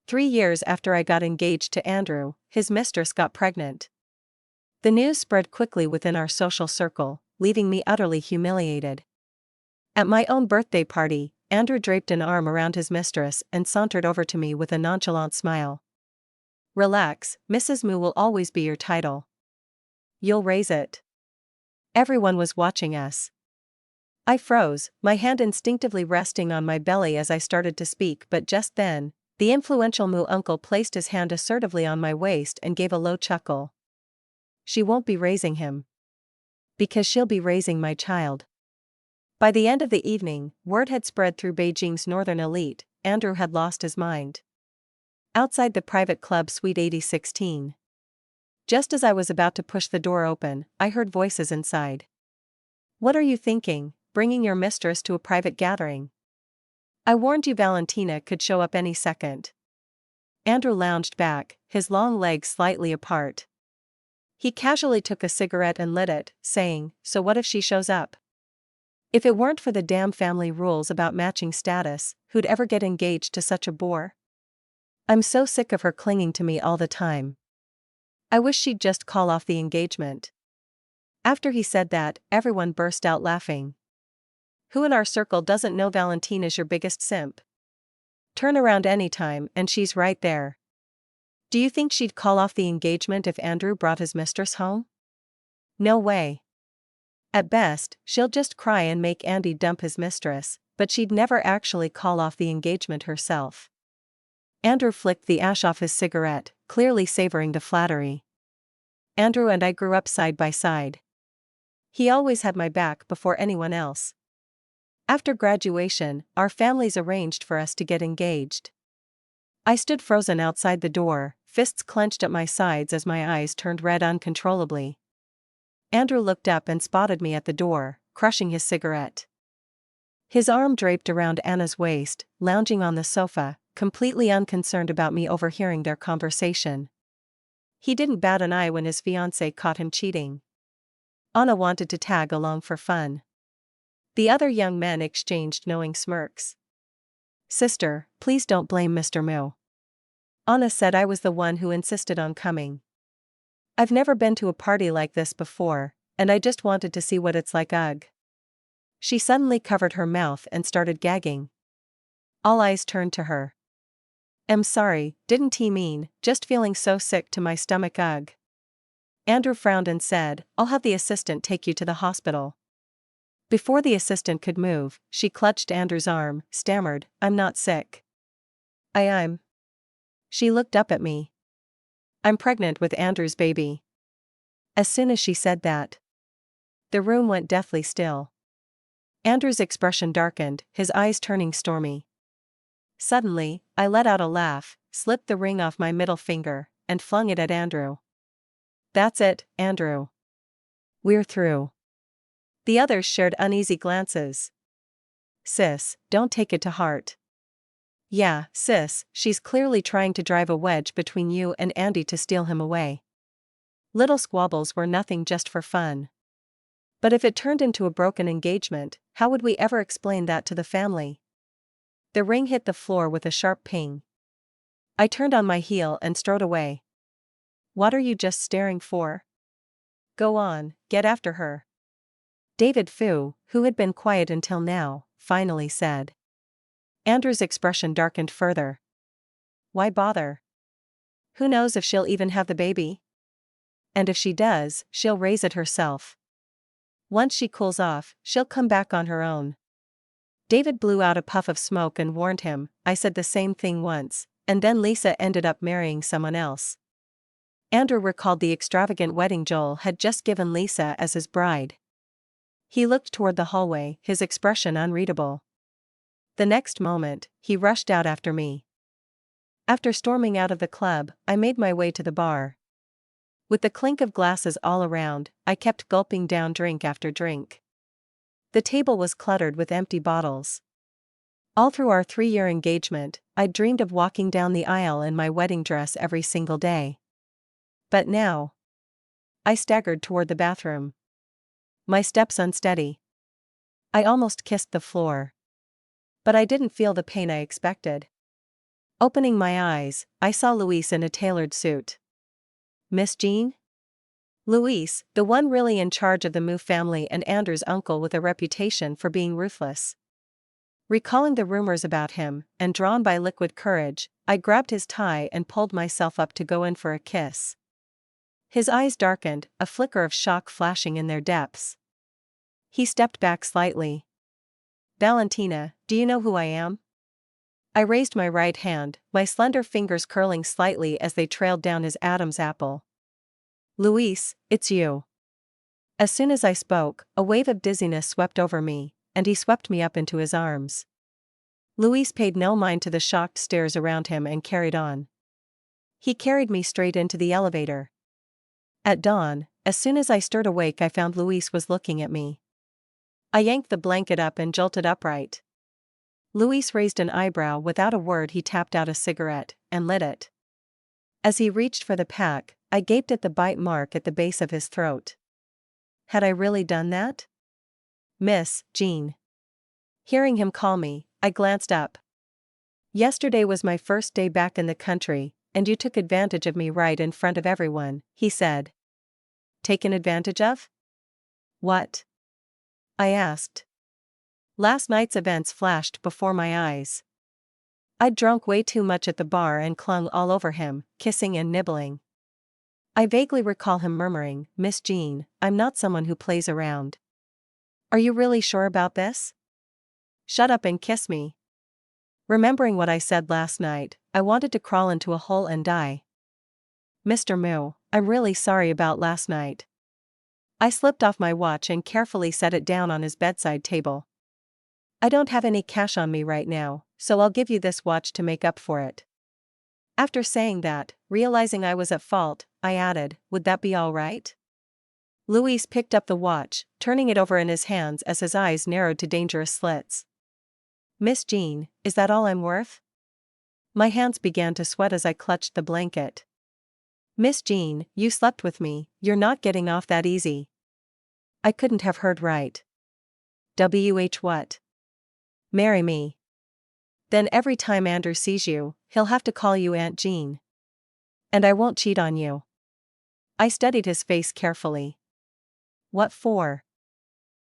3 years after I got engaged to Andrew, his mistress got pregnant. The news spread quickly within our social circle, leaving me utterly humiliated. At my own birthday party, Andrew draped an arm around his mistress and sauntered over to me with a nonchalant smile. "Relax, Mrs. Moo will always be your title. You'll raise it." Everyone was watching us. I froze, my hand instinctively resting on my belly as I started to speak, but just then, the influential Moo uncle placed his hand assertively on my waist and gave a low chuckle. "She won't be raising him. Because she'll be raising my child." By the end of the evening, word had spread through Beijing's northern elite, Andrew had lost his mind. Outside the private club Suite 8016. Just as I was about to push the door open, I heard voices inside. "What are you thinking, bringing your mistress to a private gathering? I warned you Valentina could show up any second." Andrew lounged back, his long legs slightly apart. He casually took a cigarette and lit it, saying, "So what if she shows up? If it weren't for the damn family rules about matching status, who'd ever get engaged to such a bore? I'm so sick of her clinging to me all the time. I wish she'd just call off the engagement." After he said that, everyone burst out laughing. "Who in our circle doesn't know Valentina's your biggest simp? Turn around anytime and she's right there. Do you think she'd call off the engagement if Andrew brought his mistress home? No way. At best, she'll just cry and make Andy dump his mistress, but she'd never actually call off the engagement herself." Andrew flicked the ash off his cigarette, clearly savoring the flattery. "Andrew and I grew up side by side. He always had my back before anyone else. After graduation, our families arranged for us to get engaged." I stood frozen outside the door, fists clenched at my sides as my eyes turned red uncontrollably. Andrew looked up and spotted me at the door, crushing his cigarette. His arm draped around Anna's waist, lounging on the sofa, completely unconcerned about me overhearing their conversation. He didn't bat an eye when his fiancée caught him cheating. Anna wanted to tag along for fun. The other young men exchanged knowing smirks. "Sister, please don't blame Mr. Moo. Anna said I was the one who insisted on coming. I've never been to a party like this before, and I just wanted to see what it's like. Ugh." She suddenly covered her mouth and started gagging. All eyes turned to her. "I'm sorry, didn't he mean, just feeling so sick to my stomach. Ugh." Andrew frowned and said, "I'll have the assistant take you to the hospital." Before the assistant could move, she clutched Andrew's arm, stammered, "I'm not sick. I'm." She looked up at me. "I'm pregnant with Andrew's baby." As soon as she said that, the room went deathly still. Andrew's expression darkened, his eyes turning stormy. Suddenly, I let out a laugh, slipped the ring off my middle finger, and flung it at Andrew. "That's it, Andrew. We're through." The others shared uneasy glances. "Sis, don't take it to heart." "Yeah, sis, she's clearly trying to drive a wedge between you and Andy to steal him away." Little squabbles were nothing just for fun. But if it turned into a broken engagement, how would we ever explain that to the family? The ring hit the floor with a sharp ping. I turned on my heel and strode away. "What are you just staring for? Go on, get after her." David Fu, who had been quiet until now, finally said. Andrew's expression darkened further. "Why bother? Who knows if she'll even have the baby? And if she does, she'll raise it herself. Once she cools off, she'll come back on her own." David blew out a puff of smoke and warned him, "I said the same thing once, and then Lisa ended up marrying someone else." Andrew recalled the extravagant wedding Joel had just given Lisa as his bride. He looked toward the hallway, his expression unreadable. The next moment, he rushed out after me. After storming out of the club, I made my way to the bar. With the clink of glasses all around, I kept gulping down drink after drink. The table was cluttered with empty bottles. All through our 3-year engagement, I'd dreamed of walking down the aisle in my wedding dress every single day. But now, I staggered toward the bathroom. My steps unsteady. I almost kissed the floor. But I didn't feel the pain I expected. Opening my eyes, I saw Luis in a tailored suit. Miss Jean? Luis, the one really in charge of the Mu family and Andrew's uncle with a reputation for being ruthless. Recalling the rumors about him, and drawn by liquid courage, I grabbed his tie and pulled myself up to go in for a kiss. His eyes darkened, a flicker of shock flashing in their depths. He stepped back slightly. Valentina, do you know who I am? I raised my right hand, my slender fingers curling slightly as they trailed down his Adam's apple. Luis, it's you. As soon as I spoke, a wave of dizziness swept over me, and he swept me up into his arms. Luis paid no mind to the shocked stares around him and carried on. He carried me straight into the elevator. At dawn, as soon as I stirred awake, I found Luis was looking at me. I yanked the blanket up and jolted upright. Luis raised an eyebrow. Without a word, he tapped out a cigarette and lit it. As he reached for the pack, I gaped at the bite mark at the base of his throat. Had I really done that? Miss Jean. Hearing him call me, I glanced up. Yesterday was my first day back in the country, and you took advantage of me right in front of everyone, he said. Taken advantage of? What? I asked. Last night's events flashed before my eyes. I'd drunk way too much at the bar and clung all over him, kissing and nibbling. I vaguely recall him murmuring, Miss Jean, I'm not someone who plays around. Are you really sure about this? Shut up and kiss me. Remembering what I said last night, I wanted to crawl into a hole and die. Mr. Mu, I'm really sorry about last night. I slipped off my watch and carefully set it down on his bedside table. I don't have any cash on me right now, so I'll give you this watch to make up for it. After saying that, realizing I was at fault, I added, would that be all right? Luis picked up the watch, turning it over in his hands as his eyes narrowed to dangerous slits. Miss Jean, is that all I'm worth? My hands began to sweat as I clutched the blanket. Miss Jean, you slept with me, you're not getting off that easy. I couldn't have heard right. What? Marry me. Then every time Andrew sees you, he'll have to call you Aunt Jean. And I won't cheat on you. I studied his face carefully. What for?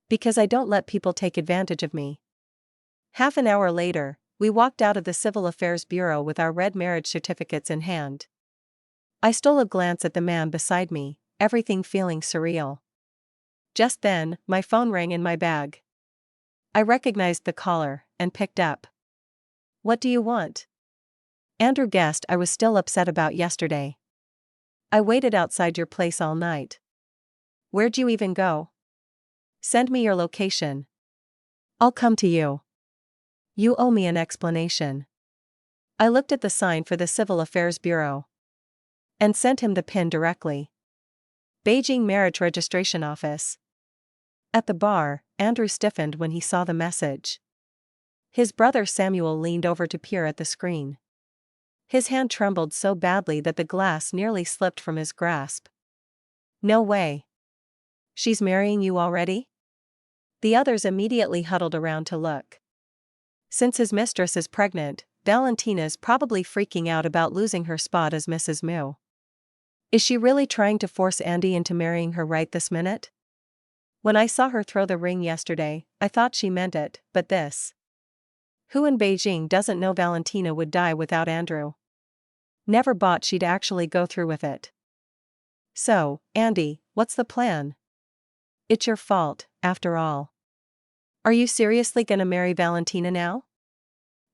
Because I don't let people take advantage of me. Half an hour later, we walked out of the Civil Affairs Bureau with our red marriage certificates in hand. I stole a glance at the man beside me, everything feeling surreal. Just then, my phone rang in my bag. I recognized the caller, and picked up. What do you want? Andrew guessed I was still upset about yesterday. I waited outside your place all night. Where'd you even go? Send me your location. I'll come to you. You owe me an explanation. I looked at the sign for the Civil Affairs Bureau. And sent him the pin directly. Beijing Marriage Registration Office. At the bar, Andrew stiffened when he saw the message. His brother Samuel leaned over to peer at the screen. His hand trembled so badly that the glass nearly slipped from his grasp. No way. She's marrying you already? The others immediately huddled around to look. Since his mistress is pregnant, Valentina's probably freaking out about losing her spot as Mrs. Mu. Is she really trying to force Andy into marrying her right this minute? When I saw her throw the ring yesterday, I thought she meant it, but this. Who in Beijing doesn't know Valentina would die without Andrew? Never bought she'd actually go through with it. So, Andy, what's the plan? It's your fault, after all. Are you seriously gonna marry Valentina now?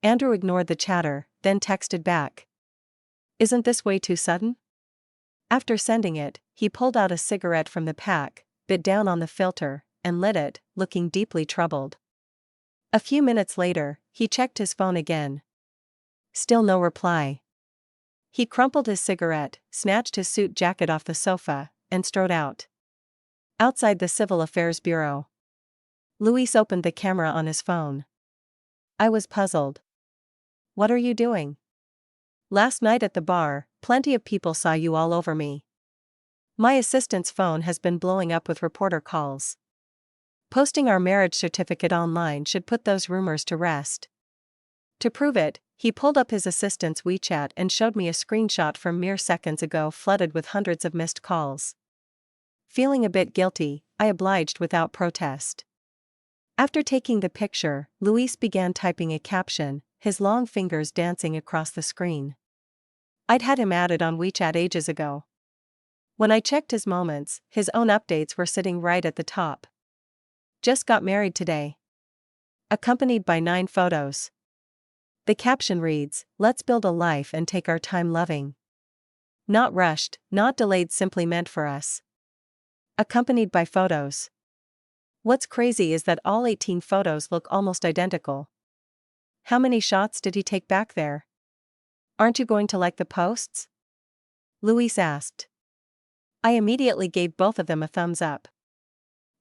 Andrew ignored the chatter, then texted back. Isn't this way too sudden? After sending it, he pulled out a cigarette from the pack, bit down on the filter, and lit it, looking deeply troubled. A few minutes later, he checked his phone again. Still no reply. He crumpled his cigarette, snatched his suit jacket off the sofa, and strode out. Outside the Civil Affairs Bureau. Luis opened the camera on his phone. I was puzzled. What are you doing? Last night at the bar, plenty of people saw you all over me. My assistant's phone has been blowing up with reporter calls. Posting our marriage certificate online should put those rumors to rest. To prove it, He pulled up his assistant's WeChat and showed me a screenshot from mere seconds ago flooded with hundreds of missed calls. Feeling a bit guilty, I obliged without protest. After taking the picture, Luis began typing a caption, his long fingers dancing across the screen. I'd had him added on WeChat ages ago. When I checked his moments, his own updates were sitting right at the top. Just got married today. Accompanied by 9 photos. The caption reads, "Let's build a life and take our time loving. Not rushed, not delayed, simply meant for us." Accompanied by photos. What's crazy is that all 18 photos look almost identical. How many shots did he take back there? Aren't you going to like the posts? Luis asked. I immediately gave both of them a thumbs up.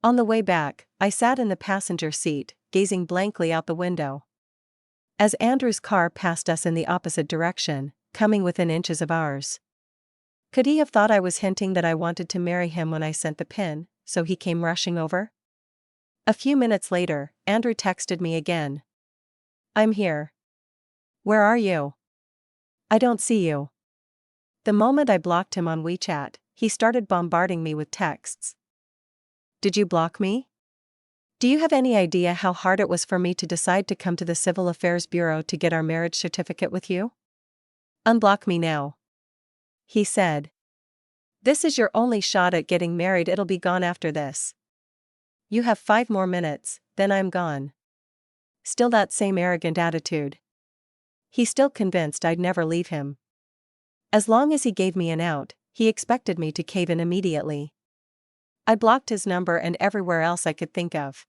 On the way back, I sat in the passenger seat, gazing blankly out the window. As Andrew's car passed us in the opposite direction, coming within inches of ours. Could he have thought I was hinting that I wanted to marry him when I sent the pin, so he came rushing over? A few minutes later, Andrew texted me again. I'm here. Where are you? I don't see you. The moment I blocked him on WeChat, he started bombarding me with texts. Did you block me? Do you have any idea how hard it was for me to decide to come to the Civil Affairs Bureau to get our marriage certificate with you? Unblock me now. He said. This is your only shot at getting married, it'll be gone after this. You have 5 more minutes, then I'm gone. Still that same arrogant attitude. He's still convinced I'd never leave him. As long as he gave me an out, he expected me to cave in immediately. I blocked his number and everywhere else I could think of.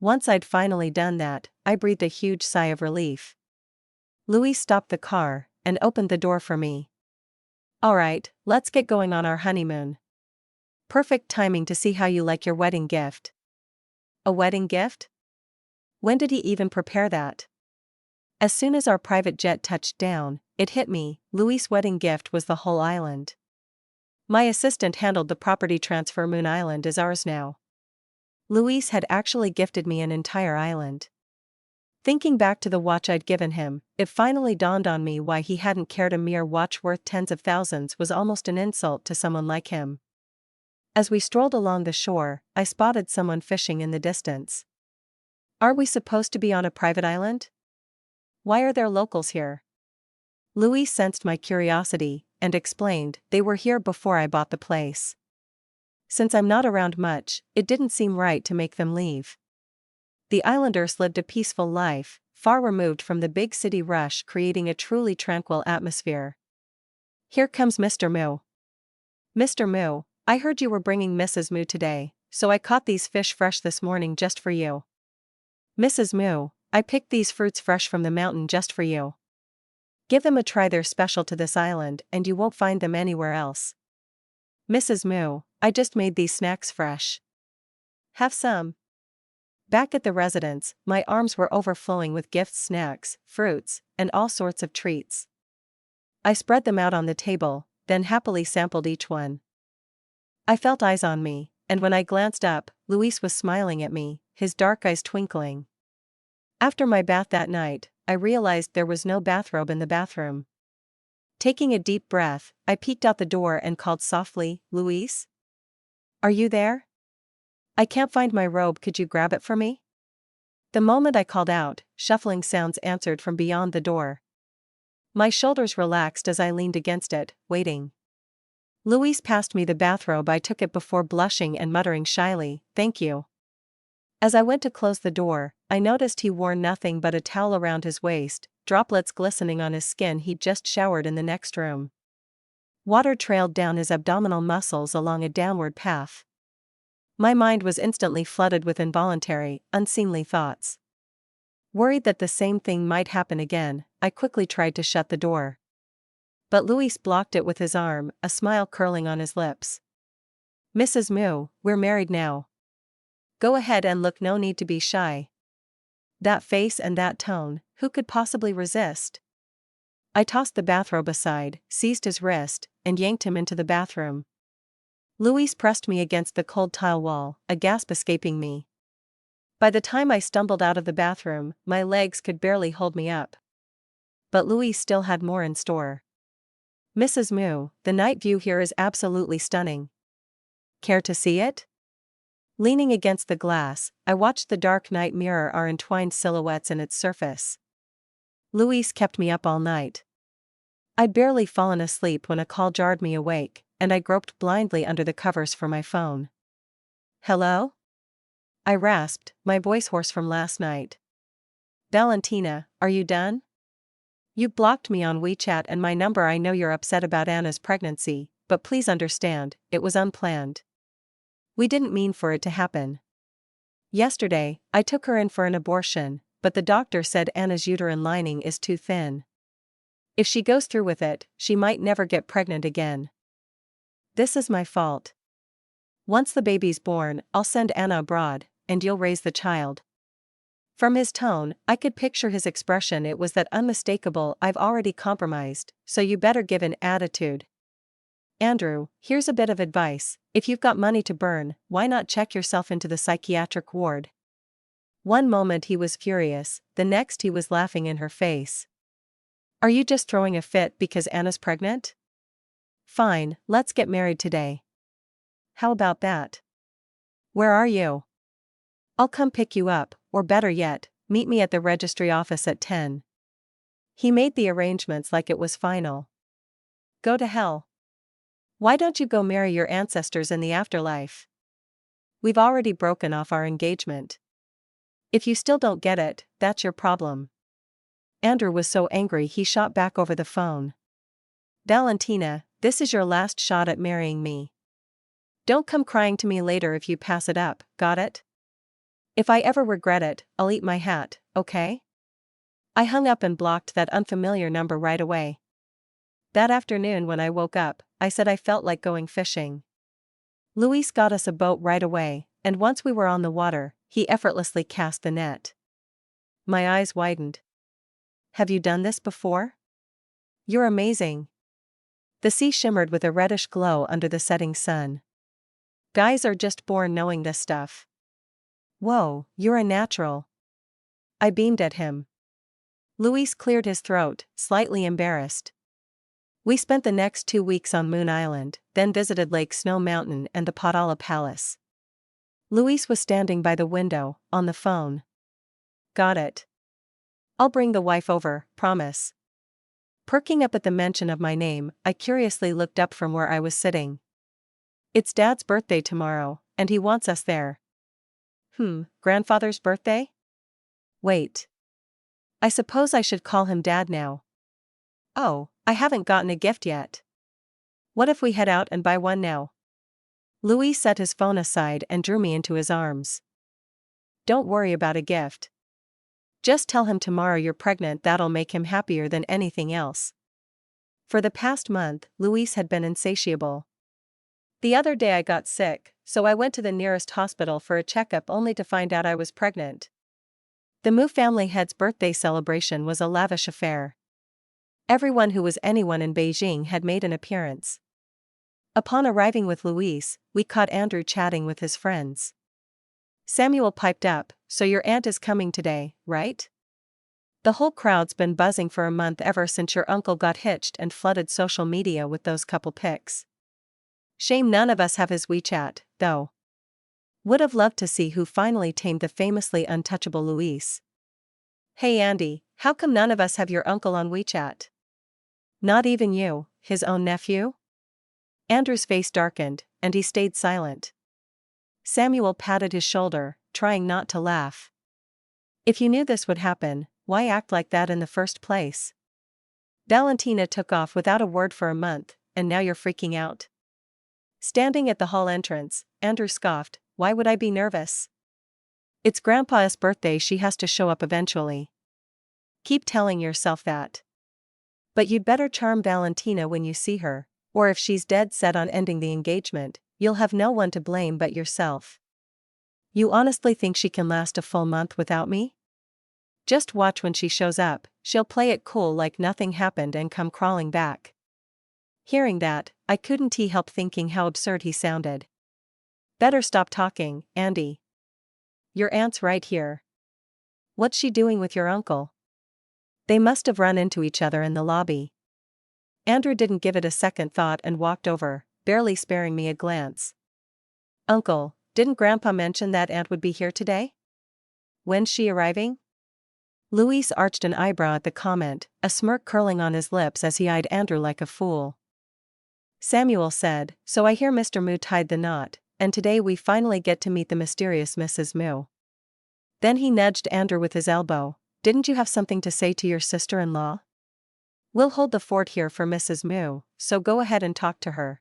Once I'd finally done that, I breathed a huge sigh of relief. Luis stopped the car and opened the door for me. Alright, let's get going on our honeymoon. Perfect timing to see how you like your wedding gift. A wedding gift? When did he even prepare that? As soon as our private jet touched down, it hit me, Luis' wedding gift was the whole island. My assistant handled the property transfer. Moon Island is ours now. Luis had actually gifted me an entire island. Thinking back to the watch I'd given him, it finally dawned on me why he hadn't cared. A mere watch worth tens of thousands was almost an insult to someone like him. As we strolled along the shore, I spotted someone fishing in the distance. Are we supposed to be on a private island? Why are there locals here? Luis sensed my curiosity and explained they were here before I bought the place. Since I'm not around much, it didn't seem right to make them leave. The islanders lived a peaceful life, far removed from the big city rush, creating a truly tranquil atmosphere. Here comes Mr. Moo. Mr. Moo, I heard you were bringing Mrs. Moo today, so I caught these fish fresh this morning just for you. Mrs. Moo, I picked these fruits fresh from the mountain just for you. Give them a try, they're special to this island and you won't find them anywhere else. Mrs. Moo, I just made these snacks fresh. Have some. Back at the residence, my arms were overflowing with gifts, snacks, fruits, and all sorts of treats. I spread them out on the table, then happily sampled each one. I felt eyes on me, and when I glanced up, Luis was smiling at me, his dark eyes twinkling. After my bath that night, I realized there was no bathrobe in the bathroom. Taking a deep breath, I peeked out the door and called softly, Luis? Are you there? I can't find my robe, could you grab it for me? The moment I called out, shuffling sounds answered from beyond the door. My shoulders relaxed as I leaned against it, waiting. Luis passed me the bathrobe. I took it before blushing and muttering shyly, thank you. As I went to close the door, I noticed he wore nothing but a towel around his waist, droplets glistening on his skin. He'd just showered in the next room. Water trailed down his abdominal muscles along a downward path. My mind was instantly flooded with involuntary, unseemly thoughts. Worried that the same thing might happen again, I quickly tried to shut the door. But Luis blocked it with his arm, a smile curling on his lips. Mrs. Moo, we're married now. Go ahead and look, no need to be shy. That face and that tone, who could possibly resist? I tossed the bathrobe aside, seized his wrist, and yanked him into the bathroom. Luis pressed me against the cold tile wall, a gasp escaping me. By the time I stumbled out of the bathroom, my legs could barely hold me up. but Louise still had more in store. "Mrs. Moo, the night view here is absolutely stunning. Care to see it?" Leaning against the glass, I watched the dark night mirror our entwined silhouettes in its surface. Louise kept me up all night. I'd barely fallen asleep when a call jarred me awake, and I groped blindly under the covers for my phone. "Hello?" I rasped, my voice hoarse from last night. "Valentina, are you done? You blocked me on WeChat and my number. I know you're upset about Anna's pregnancy, but please understand, it was unplanned. We didn't mean for it to happen. Yesterday, I took her in for an abortion, but the doctor said Anna's uterine lining is too thin. If she goes through with it, she might never get pregnant again. This is my fault. Once the baby's born, I'll send Anna abroad, and you'll raise the child." From his tone, I could picture his expression. It was that unmistakable "I've already compromised, so you better give in" attitude. "Andrew, here's a bit of advice: if you've got money to burn, why not check yourself into the psychiatric ward?" One moment he was furious, the next he was laughing in her face. "Are you just throwing a fit because Anna's pregnant? Fine, let's get married today. How about that? Where are you? I'll come pick you up, or better yet, meet me at the registry office at 10. He made the arrangements like it was final. Go to hell. Why don't you go marry your ancestors in the afterlife? We've already broken off our engagement. If you still don't get it, that's your problem." Andrew was so angry he shot back over the phone. "Valentina, this is your last shot at marrying me. Don't come crying to me later if you pass it up, got it? If I ever regret it, I'll eat my hat, okay?" I hung up and blocked that unfamiliar number right away. That afternoon when I woke up, I said I felt like going fishing. Luis got us a boat right away, and once we were on the water, he effortlessly cast the net. My eyes widened. "Have you done this before? You're amazing." The sea shimmered with a reddish glow under the setting sun. "Guys are just born knowing this stuff." "Whoa, you're a natural." I beamed at him. Luis cleared his throat, slightly embarrassed. We spent the next 2 weeks on Moon Island, then visited Lake Snow Mountain and the Potala Palace. Luis was standing by the window, on the phone. "Got it. I'll bring the wife over, promise." Perking up at the mention of my name, I curiously looked up from where I was sitting. "It's Dad's birthday tomorrow, and he wants us there." Grandfather's birthday? Wait. I suppose I should call him Dad now. Oh, I haven't gotten a gift yet. What if we head out and buy one now? Louis set his phone aside and drew me into his arms. "Don't worry about a gift. Just tell him tomorrow you're pregnant. That'll make him happier than anything else." For the past month, Louis had been insatiable. The other day I got sick, so I went to the nearest hospital for a checkup only to find out I was pregnant. The Moo family head's birthday celebration was a lavish affair. Everyone who was anyone in Beijing had made an appearance. Upon arriving with Louise, we caught Andrew chatting with his friends. Samuel piped up, "So your aunt is coming today, right? The whole crowd's been buzzing for a month ever since your uncle got hitched and flooded social media with those couple pics. Shame none of us have his WeChat, though. Would have loved to see who finally tamed the famously untouchable Louise." "Hey Andy, how come none of us have your uncle on WeChat? Not even you, his own nephew?" Andrew's face darkened, and he stayed silent. Samuel patted his shoulder, trying not to laugh. "If you knew this would happen, why act like that in the first place? Valentina took off without a word for a month, and now you're freaking out." Standing at the hall entrance, Andrew scoffed, "Why would I be nervous? It's Grandpa's birthday. She has to show up eventually. Keep telling yourself that. But you'd better charm Valentina when you see her, or if she's dead set on ending the engagement, you'll have no one to blame but yourself. You honestly think she can last a full month without me? Just watch when she shows up, she'll play it cool like nothing happened and come crawling back." Hearing that, I couldn't help thinking how absurd he sounded. "Better stop talking, Andy. Your aunt's right here. What's she doing with your uncle?" They must have run into each other in the lobby. Andrew didn't give it a second thought and walked over, barely sparing me a glance. Uncle, didn't Grandpa mention that Aunt would be here today? When's she arriving? Luis arched an eyebrow at the comment, a smirk curling on his lips as he eyed Andrew like a fool. Samuel said, "So I hear Mr. Moo tied the knot, and today we finally get to meet the mysterious Mrs. Moo." Then he nudged Andrew with his elbow. "Didn't you have something to say to your sister-in-law? We'll hold the fort here for Mrs. Moo, so go ahead and talk to her."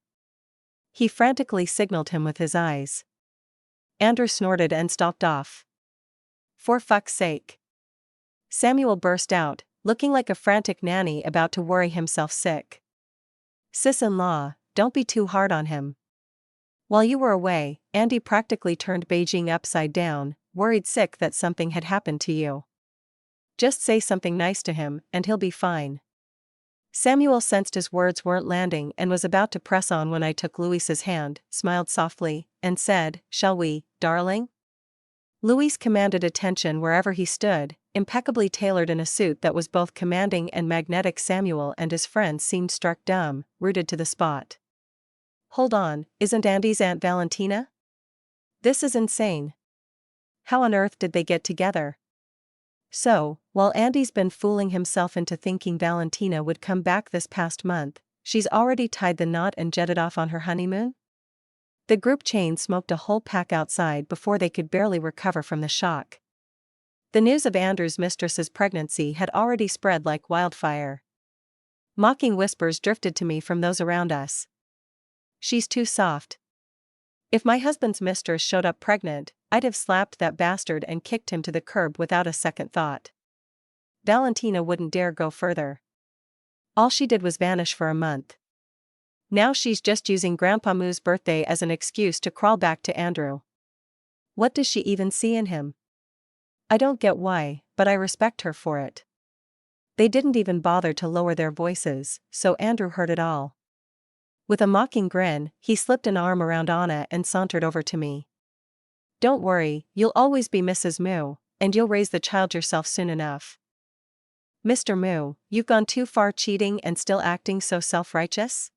He frantically signaled him with his eyes. Andrew snorted and stalked off. "For fuck's sake." Samuel burst out, looking like a frantic nanny about to worry himself sick. "Sis-in-law, don't be too hard on him. While you were away, Andy practically turned Beijing upside down, worried sick that something had happened to you. Just say something nice to him, and he'll be fine." Samuel sensed his words weren't landing and was about to press on when I took Luis's hand, smiled softly, and said, "Shall we, darling?" Luis commanded attention wherever he stood, impeccably tailored in a suit that was both commanding and magnetic. Samuel and his friends seemed struck dumb, rooted to the spot. "Hold on, isn't Andy's Aunt Valentina? This is insane. How on earth did they get together?" So, while Andy's been fooling himself into thinking Valentina would come back this past month, she's already tied the knot and jetted off on her honeymoon? The group chain smoked a whole pack outside before they could barely recover from the shock. The news of Andrew's mistress's pregnancy had already spread like wildfire. Mocking whispers drifted to me from those around us. "She's too soft. If my husband's mistress showed up pregnant, I'd have slapped that bastard and kicked him to the curb without a second thought." Valentina wouldn't dare go further. All she did was vanish for a month. Now she's just using Grandpa Moo's birthday as an excuse to crawl back to Andrew. What does she even see in him? I don't get why, but I respect her for it. They didn't even bother to lower their voices, so Andrew heard it all. With a mocking grin, he slipped an arm around Anna and sauntered over to me. "Don't worry, you'll always be Mrs. Moo, and you'll raise the child yourself soon enough. Mr. Moo, you've gone too far cheating and still acting so self-righteous?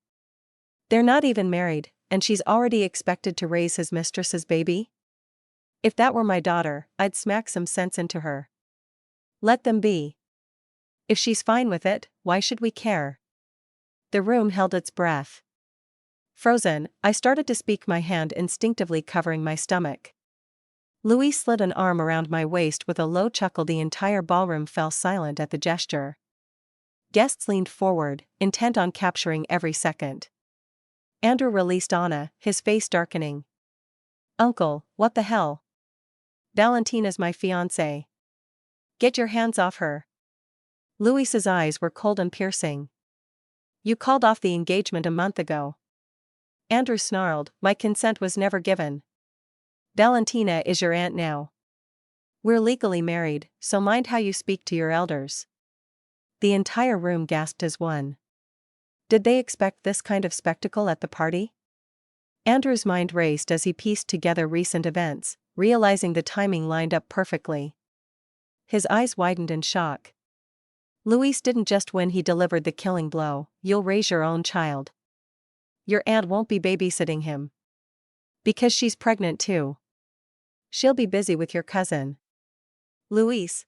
They're not even married, and she's already expected to raise his mistress's baby? If that were my daughter, I'd smack some sense into her. Let them be. If she's fine with it, why should we care?" The room held its breath. Frozen, I started to speak, my hand instinctively covering my stomach. Louis slid an arm around my waist with a low chuckle. The entire ballroom fell silent at the gesture. Guests leaned forward, intent on capturing every second. Andrew released Anna, his face darkening. "Uncle, what the hell? Valentina's my fiancée. Get your hands off her." Louis's eyes were cold and piercing. "You called off the engagement a month ago." Andrew snarled, "My consent was never given. Valentina is your aunt now. We're legally married, so mind how you speak to your elders." The entire room gasped as one. Did they expect this kind of spectacle at the party? Andrew's mind raced as he pieced together recent events, realizing the timing lined up perfectly. His eyes widened in shock. Luis didn't just win, he delivered the killing blow. "You'll raise your own child. Your aunt won't be babysitting him. Because she's pregnant too. She'll be busy with your cousin." "Luis."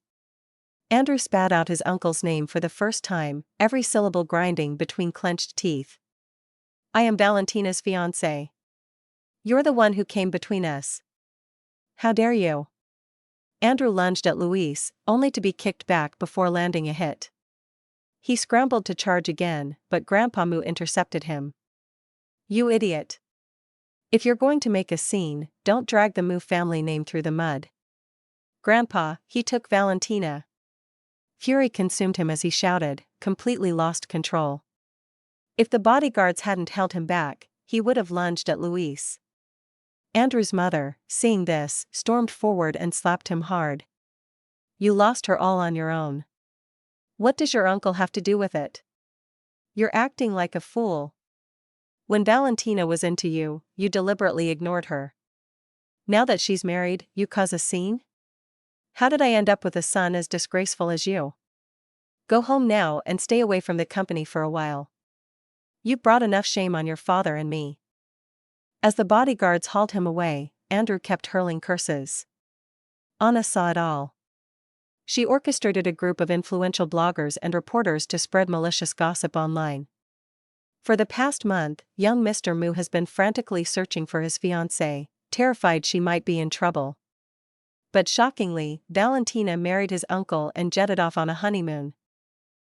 Andrew spat out his uncle's name for the first time, every syllable grinding between clenched teeth. "I am Valentina's fiancé. You're the one who came between us. How dare you?" Andrew lunged at Luis, only to be kicked back before landing a hit. He scrambled to charge again, but Grandpa Moo intercepted him. "You idiot. If you're going to make a scene, don't drag the Moo family name through the mud." "Grandpa, he took Valentina." Fury consumed him as he shouted, completely lost control. If the bodyguards hadn't held him back, he would have lunged at Luis. Andrew's mother, seeing this, stormed forward and slapped him hard. "You lost her all on your own. What does your uncle have to do with it? You're acting like a fool. When Valentina was into you, you deliberately ignored her. Now that she's married, you cause a scene? How did I end up with a son as disgraceful as you? Go home now and stay away from the company for a while. You brought enough shame on your father and me. As the bodyguards hauled him away, Andrew kept hurling curses. Anna saw it all. She orchestrated a group of influential bloggers and reporters to spread malicious gossip online. For the past month, young Mr. Moo has been frantically searching for his fiancée, terrified she might be in trouble. But shockingly, Valentina married his uncle and jetted off on a honeymoon.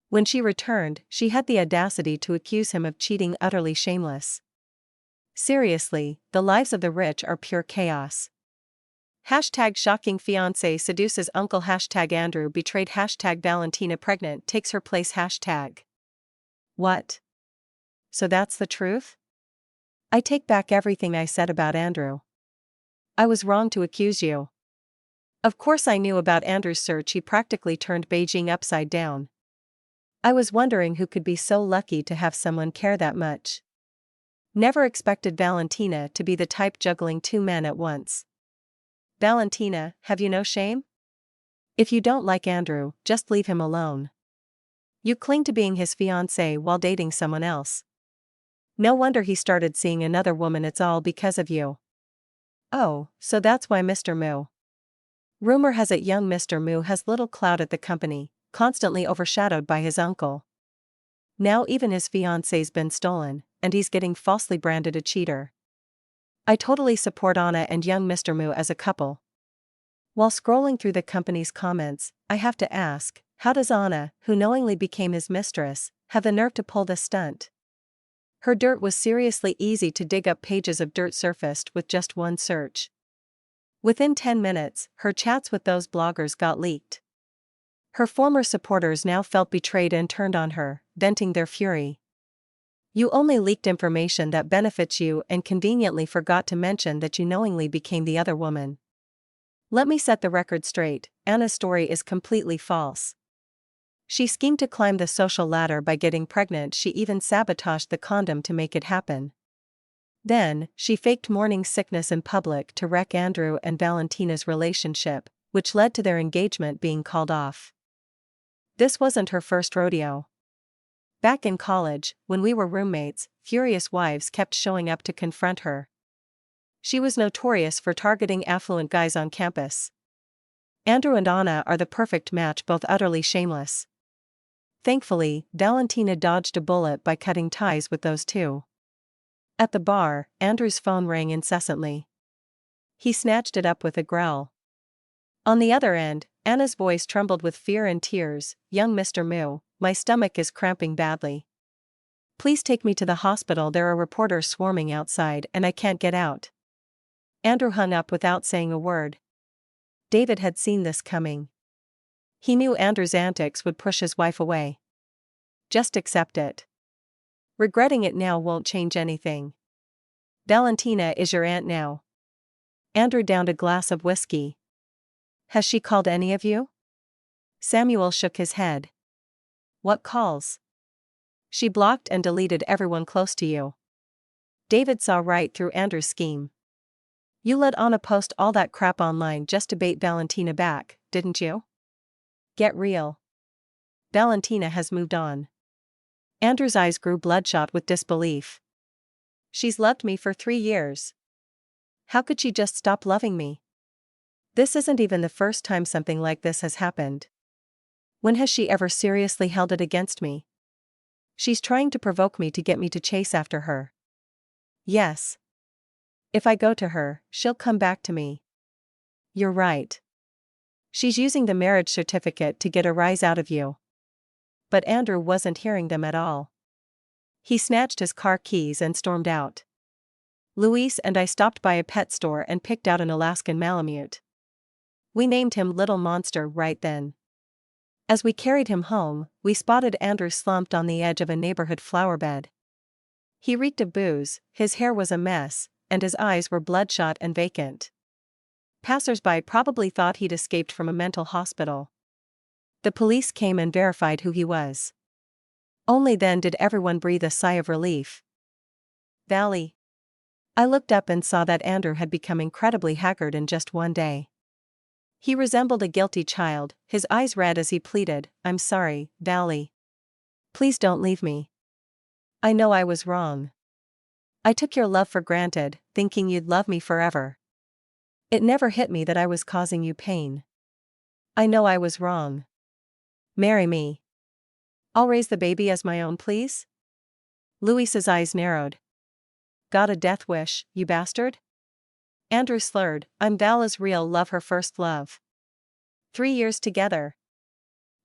When she returned, she had the audacity to accuse him of cheating, utterly shameless. Seriously, the lives of the rich are pure chaos. Hashtag shocking fiancé seduces uncle. Hashtag Andrew betrayed. Hashtag Valentina pregnant takes her place. Hashtag. What? So that's the truth? I take back everything I said about Andrew. I was wrong to accuse you. Of course I knew about Andrew's search. He practically turned Beijing upside down. I was wondering who could be so lucky to have someone care that much. Never expected Valentina to be the type juggling two men at once. Valentina, have you no shame? If you don't like Andrew, just leave him alone. You cling to being his fiancée while dating someone else. No wonder he started seeing another woman. It's all because of you. Oh, so that's why Mr. Moo. Rumor has it young Mr. Moo has little clout at the company, constantly overshadowed by his uncle. Now even his fiancée's been stolen, and he's getting falsely branded a cheater. I totally support Anna and young Mr. Moo as a couple. While scrolling through the company's comments, I have to ask, how does Anna, who knowingly became his mistress, have the nerve to pull this stunt? Her dirt was seriously easy to dig up. Pages of dirt surfaced with just one search. Within 10 minutes, her chats with those bloggers got leaked. Her former supporters now felt betrayed and turned on her, venting their fury. You only leaked information that benefits you and conveniently forgot to mention that you knowingly became the other woman. Let me set the record straight, Anna's story is completely false. She schemed to climb the social ladder by getting pregnant. She even sabotaged the condom to make it happen. Then, she faked morning sickness in public to wreck Andrew and Valentina's relationship, which led to their engagement being called off. This wasn't her first rodeo. Back in college, when we were roommates, furious wives kept showing up to confront her. She was notorious for targeting affluent guys on campus. Andrew and Anna are the perfect match, both utterly shameless. Thankfully, Valentina dodged a bullet by cutting ties with those two. At the bar, Andrew's phone rang incessantly. He snatched it up with a growl. On the other end, Anna's voice trembled with fear and tears. Young Mr. Moo, my stomach is cramping badly. Please take me to the hospital. There are reporters swarming outside and I can't get out. Andrew hung up without saying a word. David had seen this coming. He knew Andrew's antics would push his wife away. Just accept it. Regretting it now won't change anything. Valentina is your aunt now. Andrew downed a glass of whiskey. Has she called any of you? Samuel shook his head. What calls? She blocked and deleted everyone close to you. David saw right through Andrew's scheme. You let Anna post all that crap online just to bait Valentina back, didn't you? Get real. Valentina has moved on. Andrew's eyes grew bloodshot with disbelief. She's loved me for 3 years. How could she just stop loving me? This isn't even the first time something like this has happened. When has she ever seriously held it against me? She's trying to provoke me to get me to chase after her. Yes. If I go to her, she'll come back to me. You're right. She's using the marriage certificate to get a rise out of you. But Andrew wasn't hearing them at all. He snatched his car keys and stormed out. Luis and I stopped by a pet store and picked out an Alaskan Malamute. We named him Little Monster right then. As we carried him home, we spotted Andrew slumped on the edge of a neighborhood flower bed. He reeked of booze, his hair was a mess, and his eyes were bloodshot and vacant. Passers-by probably thought he'd escaped from a mental hospital. The police came and verified who he was. Only then did everyone breathe a sigh of relief. Valley. I looked up and saw that Andrew had become incredibly haggard in just one day. He resembled a guilty child, his eyes red as he pleaded, "I'm sorry, Valley. Please don't leave me. I know I was wrong. I took your love for granted, thinking you'd love me forever. It never hit me that I was causing you pain. I know I was wrong. Marry me. I'll raise the baby as my own, please?" Luis's eyes narrowed. "Got a death wish, you bastard?" Andrew slurred, "I'm Vala's real love, her first love. 3 years together.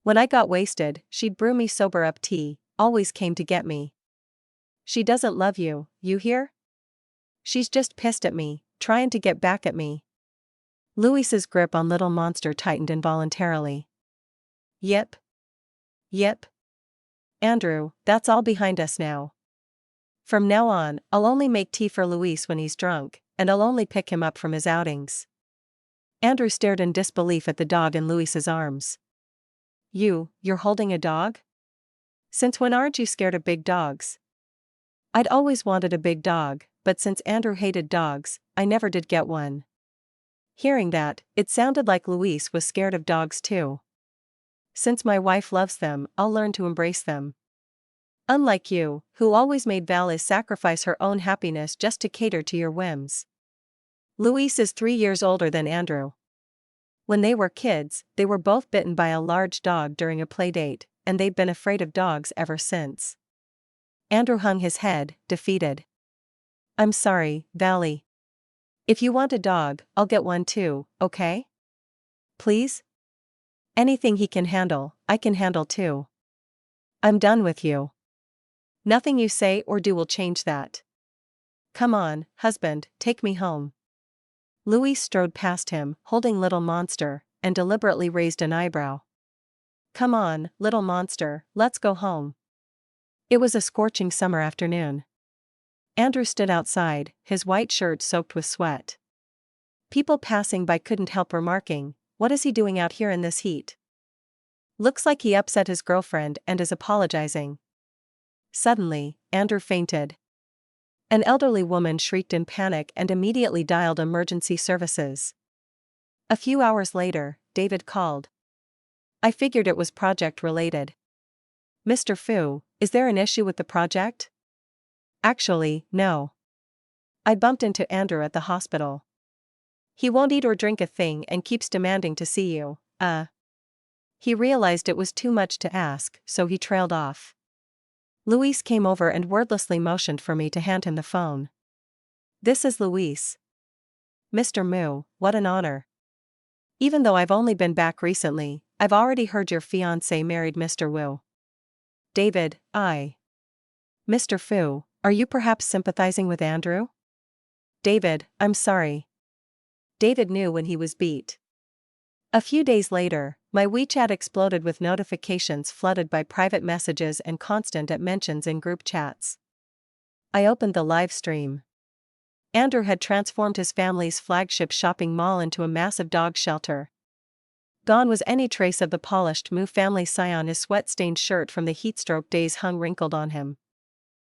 When I got wasted, she'd brew me sober up tea, always came to get me. She doesn't love you, you hear? She's just pissed at me, trying to get back at me." Luis's grip on Little Monster tightened involuntarily. "Yep. Yep. Andrew, that's all behind us now. From now on, I'll only make tea for Luis when he's drunk, and I'll only pick him up from his outings." Andrew stared in disbelief at the dog in Luis's arms. You're holding a dog? Since when aren't you scared of big dogs?" I'd always wanted a big dog, but since Andrew hated dogs, I never did get one. Hearing that, it sounded like Luis was scared of dogs too. "Since my wife loves them, I'll learn to embrace them. Unlike you, who always made Val sacrifice her own happiness just to cater to your whims." Luis is 3 years older than Andrew. When they were kids, they were both bitten by a large dog during a playdate, and they've been afraid of dogs ever since. Andrew hung his head, defeated. "I'm sorry, Valley. If you want a dog, I'll get one too, okay? Please? Anything he can handle, I can handle too. I'm done with you. Nothing you say or do will change that. Come on, husband, take me home." Luis strode past him, holding Little Monster, and deliberately raised an eyebrow. "Come on, Little Monster, let's go home." It was a scorching summer afternoon. Andrew stood outside, his white shirt soaked with sweat. People passing by couldn't help remarking, "What is he doing out here in this heat? Looks like he upset his girlfriend and is apologizing." Suddenly, Andrew fainted. An elderly woman shrieked in panic and immediately dialed emergency services. A few hours later, David called. "I figured it was project-related. Mr. Fu, is there an issue with the project?" "Actually, no. I bumped into Andrew at the hospital. He won't eat or drink a thing and keeps demanding to see you. He realized it was too much to ask, so he trailed off." Luis came over and wordlessly motioned for me to hand him the phone. "This is Luis. Mr. Mu, what an honor. Even though I've only been back recently, I've already heard your fiancé married Mr. Wu." "David, Mr. Fu, are you perhaps sympathizing with Andrew?" "David, I'm sorry." David knew when he was beat. A few days later, my WeChat exploded with notifications flooded by private messages and constant mentions in group chats. I opened the live stream. Andrew had transformed his family's flagship shopping mall into a massive dog shelter. Gone was any trace of the polished Mu family scion. His sweat-stained shirt from the heatstroke days hung wrinkled on him.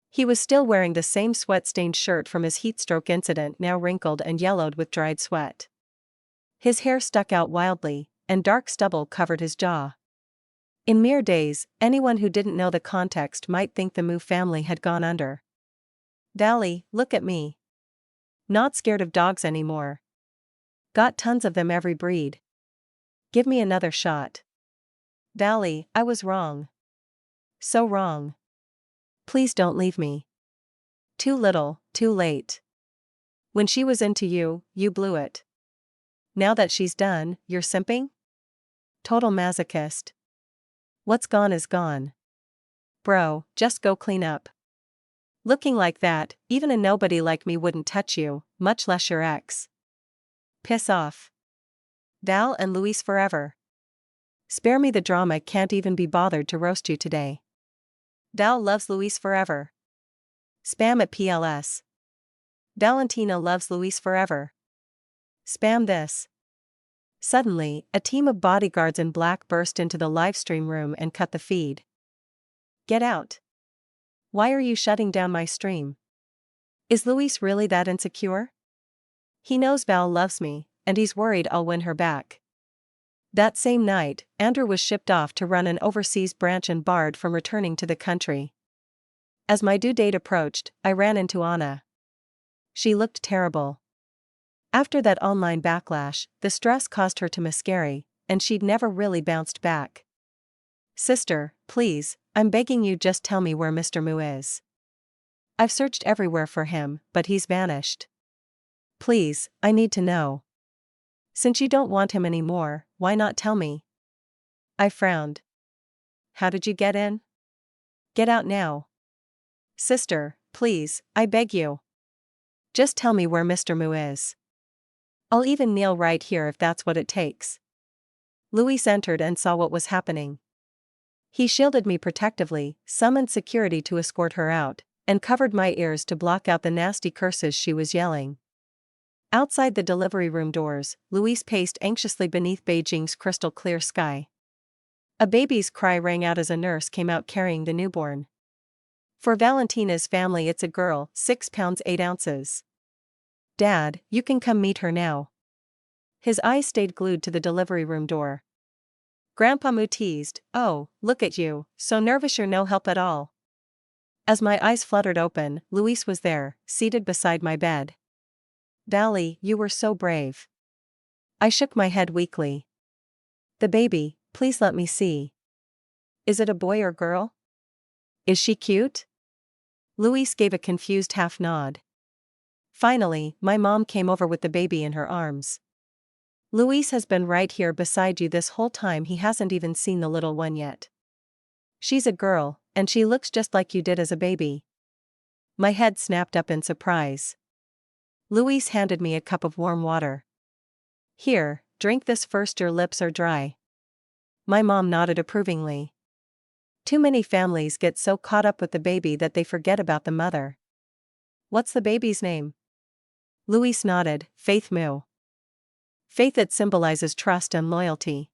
He was still wearing the same sweat-stained shirt from his heatstroke incident, now wrinkled and yellowed with dried sweat. His hair stuck out wildly, and dark stubble covered his jaw. In mere days, anyone who didn't know the context might think the Mu family had gone under. "Valley, look at me. Not scared of dogs anymore. Got tons of them, every breed. Give me another shot. Valley, I was wrong. So wrong. Please don't leave me. Too little, too late. When she was into you, you blew it. Now that she's done, you're simping? Total masochist. What's gone is gone. Bro, just go clean up. Looking like that, even a nobody like me wouldn't touch you, much less your ex. Piss off. Val and Luis forever. Spare me the drama, can't even be bothered to roast you today. Val loves Luis forever. Spam at PLS. Valentina loves Luis forever. Spam this." Suddenly, a team of bodyguards in black burst into the livestream room and cut the feed. "Get out. Why are you shutting down my stream? Is Luis really that insecure? He knows Val loves me, and he's worried I'll win her back. That same night, Andrew was shipped off to run an overseas branch and barred from returning to the country. As my due date approached, I ran into Anna. She looked terrible. After that online backlash, the stress caused her to miscarry, and she'd never really bounced back. Sister, please, I'm begging you, just tell me where Mr. Moo is. I've searched everywhere for him, but he's vanished. Please, I need to know. Since you don't want him anymore, why not tell me? I frowned. How did you get in? Get out now. Sister, please, I beg you. Just tell me where Mr. Moo is. I'll even kneel right here if that's what it takes. Luis entered and saw what was happening. He shielded me protectively, summoned security to escort her out, and covered my ears to block out the nasty curses she was yelling. Outside the delivery room doors, Luis paced anxiously beneath Beijing's crystal-clear sky. A baby's cry rang out as a nurse came out carrying the newborn. For Valentina's family, it's a girl, 6 pounds 8 ounces. Dad, you can come meet her now. His eyes stayed glued to the delivery room door. Grandpa Moo teased, "Oh, look at you, so nervous you're no help at all." As my eyes fluttered open, Luis was there, seated beside my bed. Valley, you were so brave. I shook my head weakly. The baby, please let me see. Is it a boy or girl? Is she cute? Luis gave a confused half nod. Finally, my mom came over with the baby in her arms. Luis has been right here beside you this whole time. He hasn't even seen the little one yet. She's a girl, and she looks just like you did as a baby. My head snapped up in surprise. Luis handed me a cup of warm water. Here, drink this first, your lips are dry. My mom nodded approvingly. Too many families get so caught up with the baby that they forget about the mother. What's the baby's name? Luis nodded, Faith Moo. Faith, it symbolizes trust and loyalty.